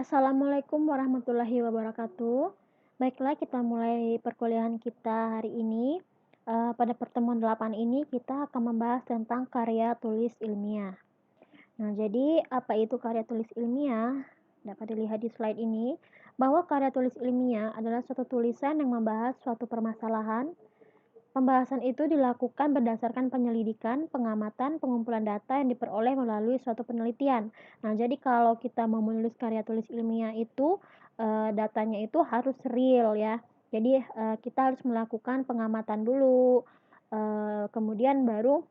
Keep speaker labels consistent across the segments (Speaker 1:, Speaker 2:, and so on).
Speaker 1: Assalamualaikum warahmatullahi wabarakatuh. Baiklah, kita mulai perkuliahan kita hari ini. Pada pertemuan 8 ini kita akan membahas tentang karya tulis ilmiah. Nah, jadi apa itu karya tulis ilmiah? Dapat dilihat di slide ini bahwa karya tulis ilmiah adalah suatu tulisan yang membahas suatu permasalahan. Pembahasan itu dilakukan berdasarkan penyelidikan, pengamatan, pengumpulan data yang diperoleh melalui suatu penelitian. Nah, jadi kalau kita mau menulis karya tulis ilmiah itu, datanya itu harus real ya. Jadi, kita harus melakukan pengamatan dulu, kemudian baru,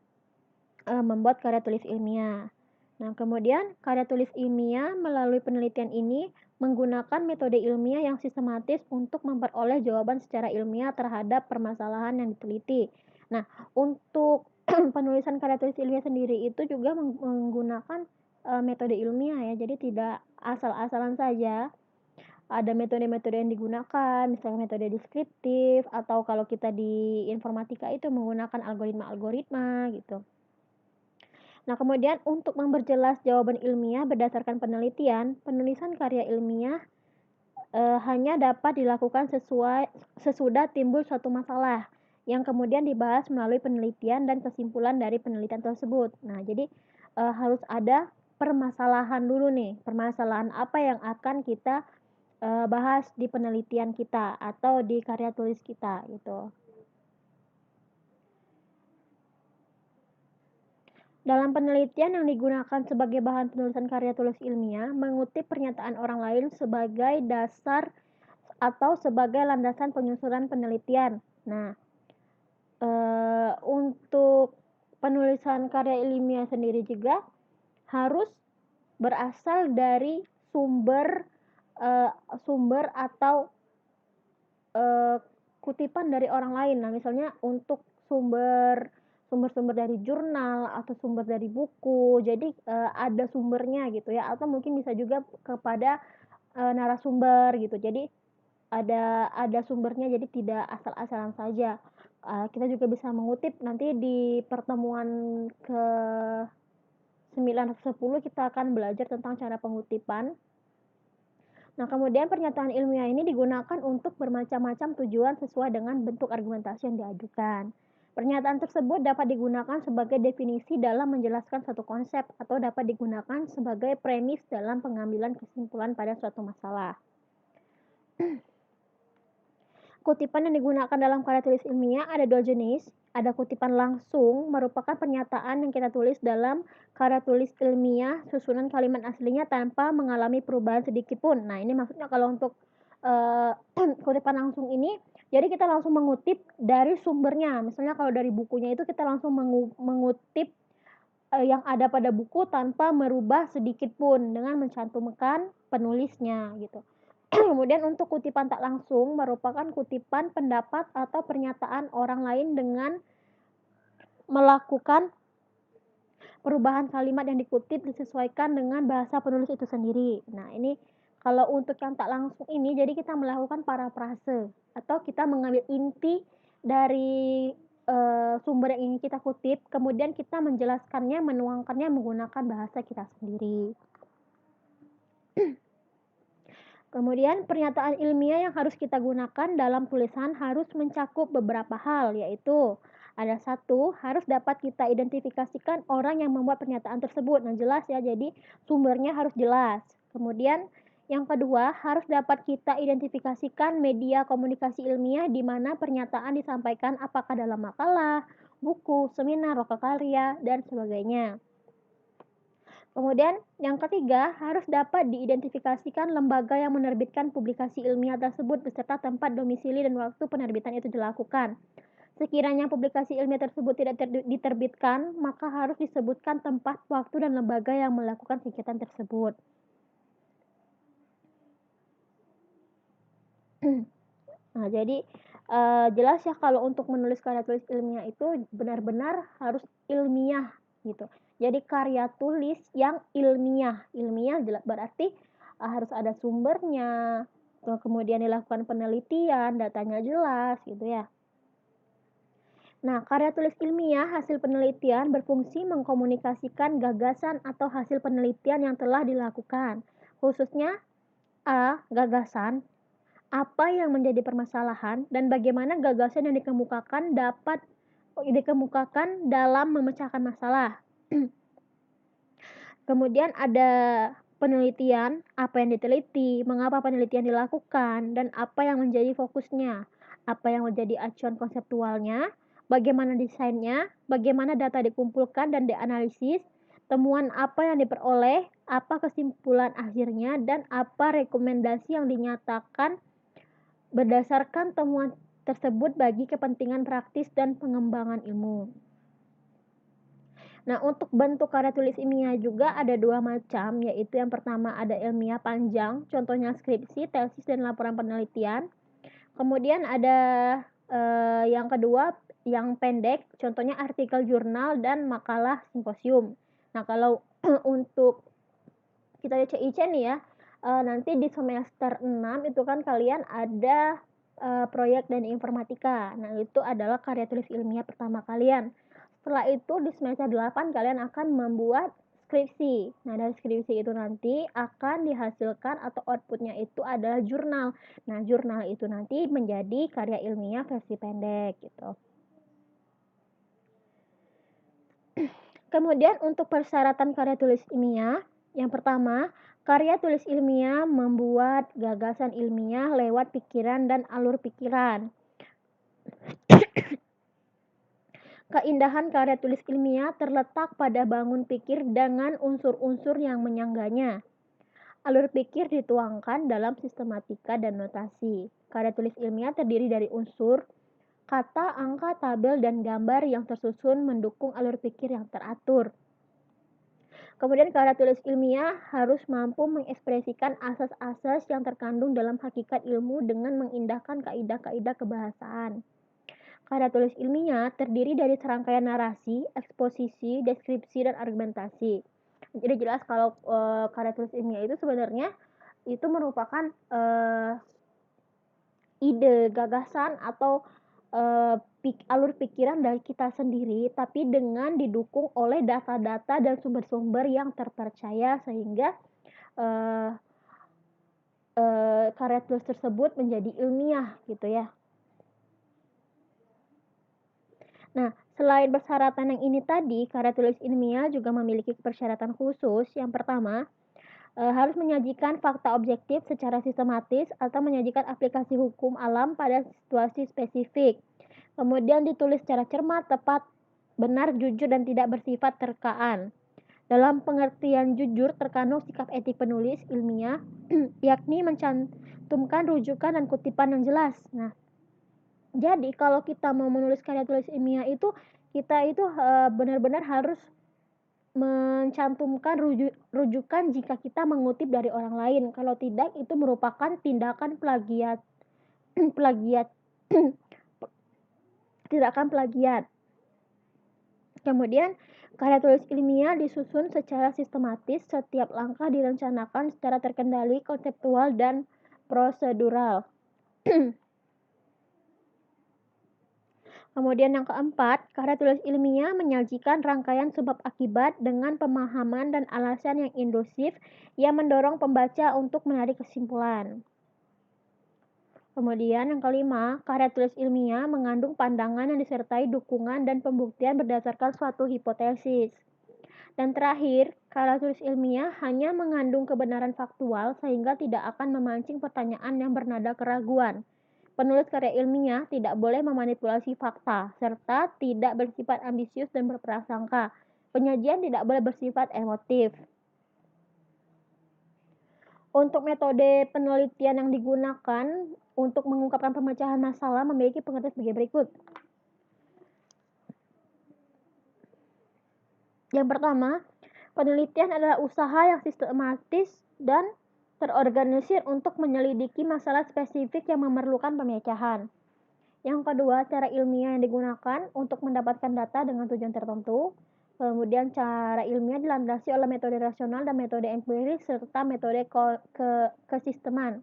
Speaker 1: membuat karya tulis ilmiah. Nah, kemudian karya tulis ilmiah melalui penelitian ini menggunakan metode ilmiah yang sistematis untuk memperoleh jawaban secara ilmiah terhadap permasalahan yang diteliti. Nah, untuk penulisan karya tulis ilmiah sendiri itu juga menggunakan metode ilmiah ya, jadi tidak asal-asalan saja. Ada metode-metode yang digunakan, misalnya metode deskriptif, atau kalau kita di informatika itu menggunakan algoritma-algoritma gitu. Nah, kemudian untuk memperjelas jawaban ilmiah berdasarkan penelitian, penulisan karya ilmiah hanya dapat dilakukan sesudah timbul suatu masalah yang kemudian dibahas melalui penelitian dan kesimpulan dari penelitian tersebut. Nah, jadi harus ada permasalahan dulu nih, permasalahan apa yang akan kita bahas di penelitian kita atau di karya tulis kita gitu. Dalam penelitian yang digunakan sebagai bahan penulisan karya tulis ilmiah, mengutip pernyataan orang lain sebagai dasar atau sebagai landasan penyusunan penelitian. Nah, untuk penulisan karya ilmiah sendiri juga harus berasal dari sumber sumber atau kutipan dari orang lain. Nah, misalnya untuk sumber-sumber dari jurnal atau sumber dari buku. Jadi, ada sumbernya gitu ya, atau mungkin bisa juga kepada, narasumber gitu. Jadi ada sumbernya, jadi tidak asal-asalan saja. Kita juga bisa mengutip nanti di pertemuan ke-9 atau 10 kita akan belajar tentang cara pengutipan. Nah, kemudian pernyataan ilmiah ini digunakan untuk bermacam-macam tujuan sesuai dengan bentuk argumentasi yang diajukan. Pernyataan tersebut dapat digunakan sebagai definisi dalam menjelaskan suatu konsep atau dapat digunakan sebagai premis dalam pengambilan kesimpulan pada suatu masalah. Kutipan yang digunakan dalam karya tulis ilmiah ada dua jenis. Ada kutipan langsung, merupakan pernyataan yang kita tulis dalam karya tulis ilmiah, susunan kalimat aslinya tanpa mengalami perubahan sedikit pun. Nah, ini maksudnya kalau untuk kutipan langsung ini, jadi kita langsung mengutip dari sumbernya. Misalnya kalau dari bukunya itu kita langsung mengutip yang ada pada buku tanpa merubah sedikit pun dengan mencantumkan penulisnya gitu. Kemudian untuk kutipan tak langsung merupakan kutipan pendapat atau pernyataan orang lain dengan melakukan perubahan kalimat yang dikutip disesuaikan dengan bahasa penulis itu sendiri. Nah, ini kalau untuk yang tak langsung ini, jadi kita melakukan parafrase atau kita mengambil inti dari sumber yang ingin kita kutip, kemudian kita menjelaskannya, menuangkannya menggunakan bahasa kita sendiri. Kemudian pernyataan ilmiah yang harus kita gunakan dalam tulisan harus mencakup beberapa hal, yaitu ada satu, harus dapat kita identifikasikan orang yang membuat pernyataan tersebut. Nah, jelas ya, jadi sumbernya harus jelas. Kemudian yang kedua, harus dapat kita identifikasikan media komunikasi ilmiah di mana pernyataan disampaikan, apakah dalam makalah, buku, seminar, lokakarya, dan sebagainya. Kemudian yang ketiga, harus dapat diidentifikasikan lembaga yang menerbitkan publikasi ilmiah tersebut beserta tempat domisili dan waktu penerbitan itu dilakukan. Sekiranya publikasi ilmiah tersebut tidak diterbitkan, maka harus disebutkan tempat, waktu, dan lembaga yang melakukan kegiatan tersebut. Nah, jadi jelas ya kalau untuk menulis karya tulis ilmiah itu benar-benar harus ilmiah gitu. Jadi karya tulis yang ilmiah. Ilmiah berarti harus ada sumbernya, kemudian dilakukan penelitian, datanya jelas gitu ya. Nah, karya tulis ilmiah hasil penelitian berfungsi mengkomunikasikan gagasan atau hasil penelitian yang telah dilakukan, khususnya A. Gagasan. Apa yang menjadi permasalahan dan bagaimana gagasan yang dikemukakan dapat dikemukakan dalam memecahkan masalah. Kemudian ada penelitian, apa yang diteliti, mengapa penelitian dilakukan, dan apa yang menjadi fokusnya, apa yang menjadi acuan konseptualnya, bagaimana desainnya, bagaimana data dikumpulkan dan dianalisis, temuan apa yang diperoleh, apa kesimpulan akhirnya, dan apa rekomendasi yang dinyatakan berdasarkan temuan tersebut bagi kepentingan praktis dan pengembangan ilmu. Nah, untuk bentuk karya tulis ilmiah juga ada dua macam, yaitu yang pertama ada ilmiah panjang, contohnya skripsi, tesis, dan laporan penelitian. Kemudian ada yang kedua yang pendek, contohnya artikel jurnal dan makalah simposium. Nah, kalau untuk kita CIC nih ya, nanti di semester 6 itu kan kalian ada proyek dan informatika. Nah, itu adalah karya tulis ilmiah pertama kalian. Setelah itu di semester 8 kalian akan membuat skripsi. Nah, dari skripsi itu nanti akan dihasilkan atau outputnya itu adalah jurnal. Nah, jurnal itu nanti menjadi karya ilmiah versi pendek gitu. Kemudian untuk persyaratan karya tulis ilmiah, yang pertama, karya tulis ilmiah membuat gagasan ilmiah lewat pikiran dan alur pikiran. Keindahan karya tulis ilmiah terletak pada bangun pikir dengan unsur-unsur yang menyangganya. Alur pikir dituangkan dalam sistematika dan notasi. Karya tulis ilmiah terdiri dari unsur, kata, angka, tabel, dan gambar yang tersusun mendukung alur pikir yang teratur. Kemudian karya tulis ilmiah harus mampu mengekspresikan asas-asas yang terkandung dalam hakikat ilmu dengan mengindahkan kaidah-kaidah kebahasaan. Karya tulis ilmiah terdiri dari serangkaian narasi, eksposisi, deskripsi, dan argumentasi. Jadi jelas kalau karya tulis ilmiah itu sebenarnya itu merupakan ide, gagasan, atau alur pikiran dari kita sendiri, tapi dengan didukung oleh data-data dan sumber-sumber yang terpercaya sehingga karya tulis tersebut menjadi ilmiah gitu ya. Nah, selain persyaratan yang ini tadi, karya tulis ilmiah juga memiliki persyaratan khusus. Yang pertama, harus menyajikan fakta objektif secara sistematis atau menyajikan aplikasi hukum alam pada situasi spesifik. Kemudian ditulis secara cermat, tepat, benar, jujur, dan tidak bersifat terkaan. Dalam pengertian jujur terkandung sikap etik penulis ilmiah, yakni mencantumkan rujukan dan kutipan yang jelas. Nah, jadi kalau kita mau menulis karya tulis ilmiah itu kita itu benar-benar harus mencantumkan rujukan jika kita mengutip dari orang lain. Kalau tidak itu merupakan tindakan plagiat plagiat tindakan plagiat. Kemudian karya tulis ilmiah disusun secara sistematis, setiap langkah direncanakan secara terkendali, konseptual, dan prosedural. Kemudian yang keempat, karya tulis ilmiah menyajikan rangkaian sebab akibat dengan pemahaman dan alasan yang indusif yang mendorong pembaca untuk menarik kesimpulan. Kemudian yang kelima, karya tulis ilmiah mengandung pandangan yang disertai dukungan dan pembuktian berdasarkan suatu hipotesis. Dan terakhir, karya tulis ilmiah hanya mengandung kebenaran faktual sehingga tidak akan memancing pertanyaan yang bernada keraguan. Penulis karya ilmiah tidak boleh memanipulasi fakta, serta tidak bersifat ambisius dan berprasangka. Penyajian tidak boleh bersifat emotif. Untuk metode penelitian yang digunakan untuk mengungkapkan pemecahan masalah memiliki pengertian sebagai berikut. Yang pertama, penelitian adalah usaha yang sistematis dan terorganisir untuk menyelidiki masalah spesifik yang memerlukan pemecahan. Yang kedua, cara ilmiah yang digunakan untuk mendapatkan data dengan tujuan tertentu. Kemudian cara ilmiah dilandasi oleh metode rasional dan metode empiris serta metode kesisteman.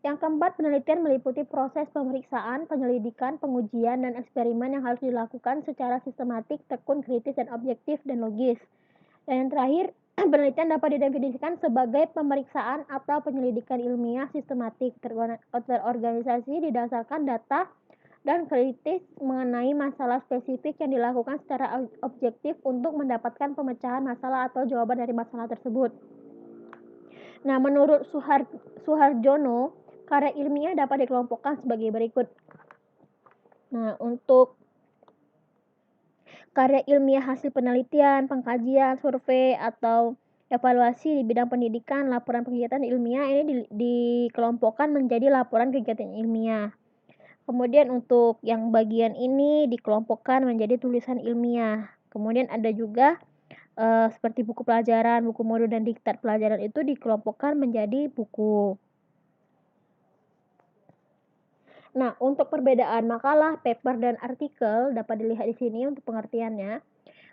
Speaker 1: Yang keempat, penelitian meliputi proses pemeriksaan, penyelidikan, pengujian, dan eksperimen yang harus dilakukan secara sistematik, tekun, kritis, dan objektif, dan logis. Dan yang terakhir, Penelitian dapat didefinisikan sebagai pemeriksaan atau penyelidikan ilmiah sistematik terorganisasi didasarkan data dan kritis mengenai masalah spesifik yang dilakukan secara objektif untuk mendapatkan pemecahan masalah atau jawaban dari masalah tersebut. Nah, menurut Suharjono, karya ilmiah dapat dikelompokkan sebagai berikut. Nah, untuk karya ilmiah hasil penelitian, pengkajian, survei, atau evaluasi di bidang pendidikan, laporan kegiatan ilmiah ini dikelompokkan menjadi laporan kegiatan ilmiah. Kemudian untuk yang bagian ini dikelompokkan menjadi tulisan ilmiah. Kemudian ada juga seperti buku pelajaran, buku modul dan diktat pelajaran itu dikelompokkan menjadi buku. Nah, untuk perbedaan makalah, paper, dan artikel dapat dilihat di sini untuk pengertiannya.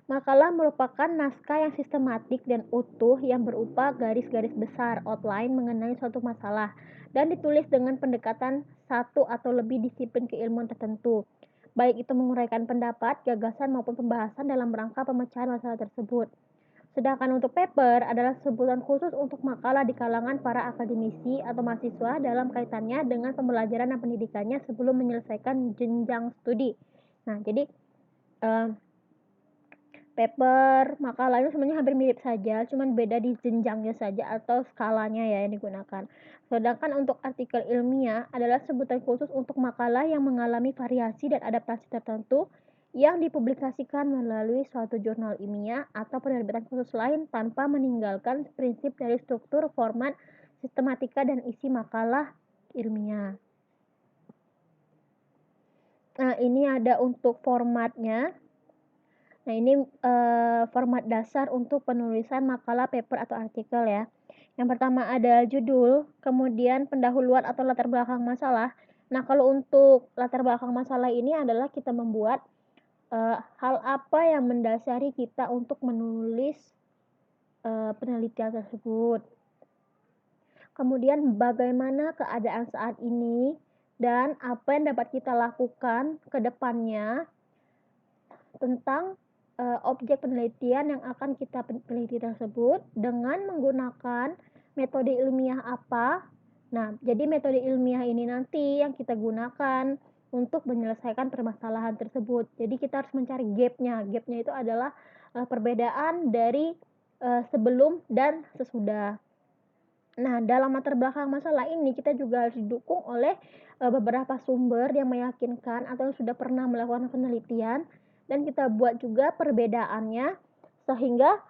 Speaker 1: Makalah merupakan naskah yang sistematik dan utuh yang berupa garis-garis besar outline mengenai suatu masalah dan ditulis dengan pendekatan satu atau lebih disiplin keilmuan tertentu, baik itu menguraikan pendapat, gagasan maupun pembahasan dalam rangka pemecahan masalah tersebut. Sedangkan untuk paper adalah sebutan khusus untuk makalah di kalangan para akademisi atau mahasiswa dalam kaitannya dengan pembelajaran dan pendidikannya sebelum menyelesaikan jenjang studi. Nah, jadi paper, makalah itu sebenarnya hampir mirip saja, cuman beda di jenjangnya saja atau skalanya ya yang digunakan. Sedangkan untuk artikel ilmiah adalah sebutan khusus untuk makalah yang mengalami variasi dan adaptasi tertentu yang dipublikasikan melalui suatu jurnal ilmiah atau penerbitan khusus lain tanpa meninggalkan prinsip dari struktur, format, sistematika, dan isi makalah ilmiah. Nah, ini ada untuk formatnya. Nah, ini format dasar untuk penulisan makalah, paper, atau artikel ya. Yang pertama ada judul, kemudian pendahuluan atau latar belakang masalah. Nah, kalau untuk latar belakang masalah ini adalah kita membuat hal apa yang mendasari kita untuk menulis penelitian tersebut. Kemudian bagaimana keadaan saat ini dan apa yang dapat kita lakukan ke depannya tentang objek penelitian yang akan kita teliti tersebut dengan menggunakan metode ilmiah apa. Nah, jadi metode ilmiah ini nanti yang kita gunakan untuk menyelesaikan permasalahan tersebut. Jadi kita harus mencari gap-nya. Gap-nya itu adalah perbedaan dari sebelum dan sesudah. Nah, dalam latar belakang masalah ini kita juga harus didukung oleh beberapa sumber yang meyakinkan atau sudah pernah melakukan penelitian dan kita buat juga perbedaannya sehingga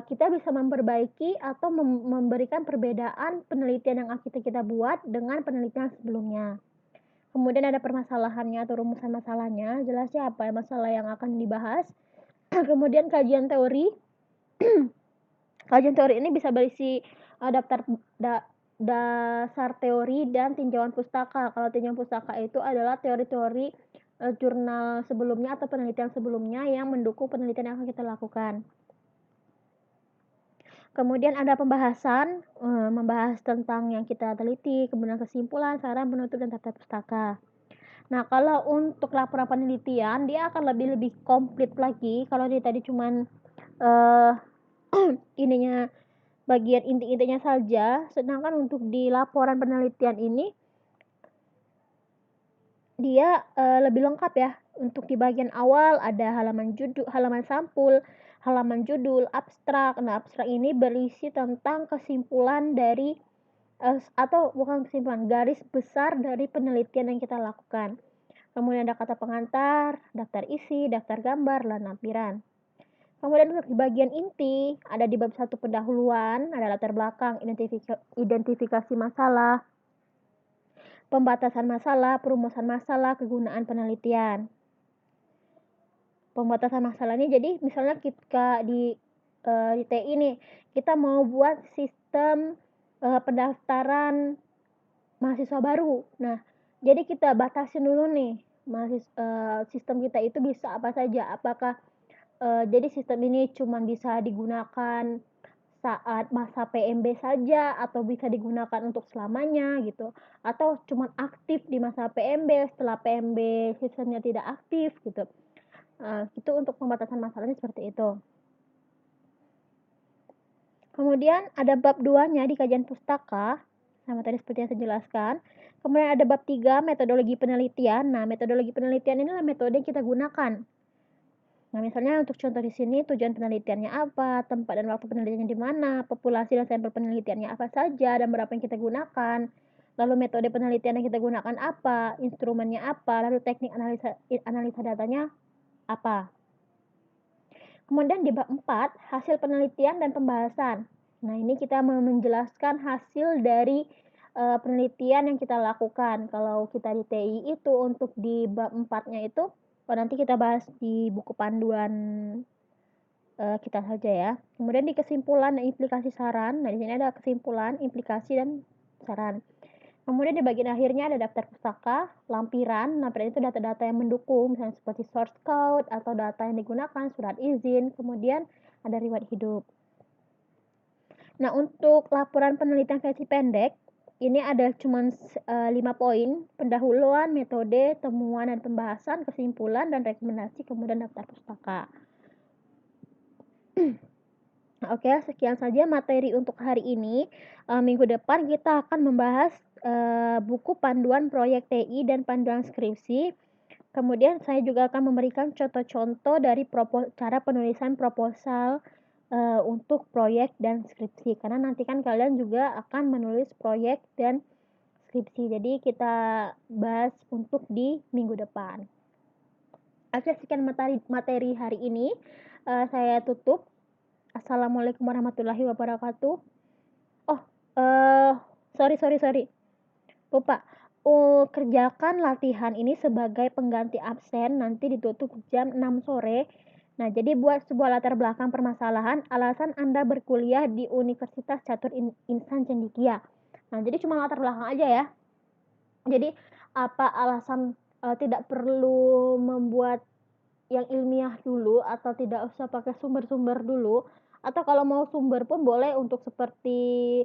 Speaker 1: kita bisa memperbaiki atau memberikan perbedaan penelitian yang kita buat dengan penelitian sebelumnya. Kemudian ada permasalahannya atau rumusan masalahnya, jelasnya apa masalah yang akan dibahas. Kemudian kajian teori. Kajian teori ini bisa berisi daftar dasar teori dan tinjauan pustaka. Kalau tinjauan pustaka itu adalah teori-teori jurnal sebelumnya atau penelitian sebelumnya yang mendukung penelitian yang akan kita lakukan. Kemudian ada pembahasan, membahas tentang yang kita teliti, kemudian kesimpulan, saran, penutup, dan daftar pustaka. Nah, kalau untuk laporan penelitian, dia akan lebih komplit lagi. Kalau dia tadi cuman ininya bagian inti-intinya saja, sedangkan untuk di laporan penelitian ini dia lebih lengkap ya. Untuk di bagian awal ada halaman sampul, halaman judul, abstrak. Nah, abstrak ini berisi tentang kesimpulan dari atau bukan kesimpulan, garis besar dari penelitian yang kita lakukan. Kemudian ada kata pengantar, daftar isi, daftar gambar, dan lampiran. Kemudian untuk di bagian inti, ada di bab 1 pendahuluan, ada latar belakang, identifikasi masalah, pembatasan masalah, perumusan masalah, kegunaan penelitian. Pembatasan masalahnya jadi misalnya kita di TI nih, kita mau buat sistem pendaftaran mahasiswa baru. Nah, jadi kita batasin dulu nih, sistem kita itu bisa apa saja. Apakah jadi sistem ini cuma bisa digunakan saat masa PMB saja atau bisa digunakan untuk selamanya gitu, atau cuma aktif di masa PMB, setelah PMB sistemnya tidak aktif gitu. Itu untuk pembatasan masalahnya seperti itu. Kemudian ada bab 2-nya di kajian pustaka, sama tadi seperti yang saya jelaskan. Kemudian ada bab 3, metodologi penelitian. Nah, metodologi penelitian inilah metode yang kita gunakan. Nah, misalnya untuk contoh di sini tujuan penelitiannya apa, tempat dan waktu penelitiannya di mana, populasi dan sampel penelitiannya apa saja, dan berapa yang kita gunakan. Lalu metode penelitian yang kita gunakan apa, instrumennya apa, lalu teknik analisa datanya apa. Kemudian di bab 4, hasil penelitian dan pembahasan. Nah, ini kita menjelaskan hasil dari penelitian yang kita lakukan. Kalau kita di TI itu untuk di bab 4-nya itu nanti kita bahas di buku panduan kita saja ya. Kemudian di kesimpulan dan implikasi saran. Nah, di sini ada kesimpulan, implikasi dan saran. Kemudian di bagian akhirnya ada daftar pustaka, lampiran. Lampiran itu data-data yang mendukung, misalnya seperti source code atau data yang digunakan, surat izin, kemudian ada riwayat hidup. Nah, untuk laporan penelitian versi pendek, ini ada cuma 5 poin, pendahuluan, metode, temuan dan pembahasan, kesimpulan, dan rekomendasi, kemudian daftar pustaka. Oke, sekian saja materi untuk hari ini. Minggu depan kita akan membahas buku panduan proyek TI dan panduan skripsi. Kemudian saya juga akan memberikan contoh-contoh dari cara penulisan proposal untuk proyek dan skripsi. Karena nanti kan kalian juga akan menulis proyek dan skripsi. Jadi kita bahas untuk di minggu depan. Oke, sekian materi hari ini. Saya tutup. Assalamualaikum warahmatullahi wabarakatuh. Oh, sorry. Lupa. Kerjakan latihan ini sebagai pengganti absen, nanti ditutup jam 6 sore. Nah, jadi buat sebuah latar belakang permasalahan, alasan Anda berkuliah di Universitas Catur Insan Cendekia. Nah, jadi cuma latar belakang aja ya. Jadi, apa alasan tidak perlu membuat yang ilmiah dulu atau tidak usah pakai sumber-sumber dulu, atau kalau mau sumber pun boleh untuk seperti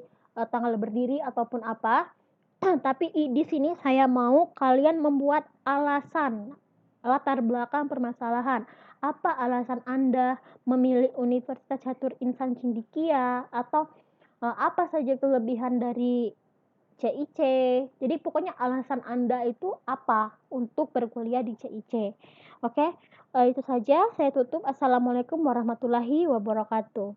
Speaker 1: tanggal berdiri ataupun apa. Tapi di sini saya mau kalian membuat alasan, latar belakang permasalahan. Apa alasan Anda memilih Universitas Catur Insan Cendekia, atau apa saja kelebihan dari CIC. Jadi pokoknya alasan Anda itu apa untuk berkuliah di CIC. Oke, itu saja. Saya tutup. Assalamualaikum warahmatullahi wabarakatuh.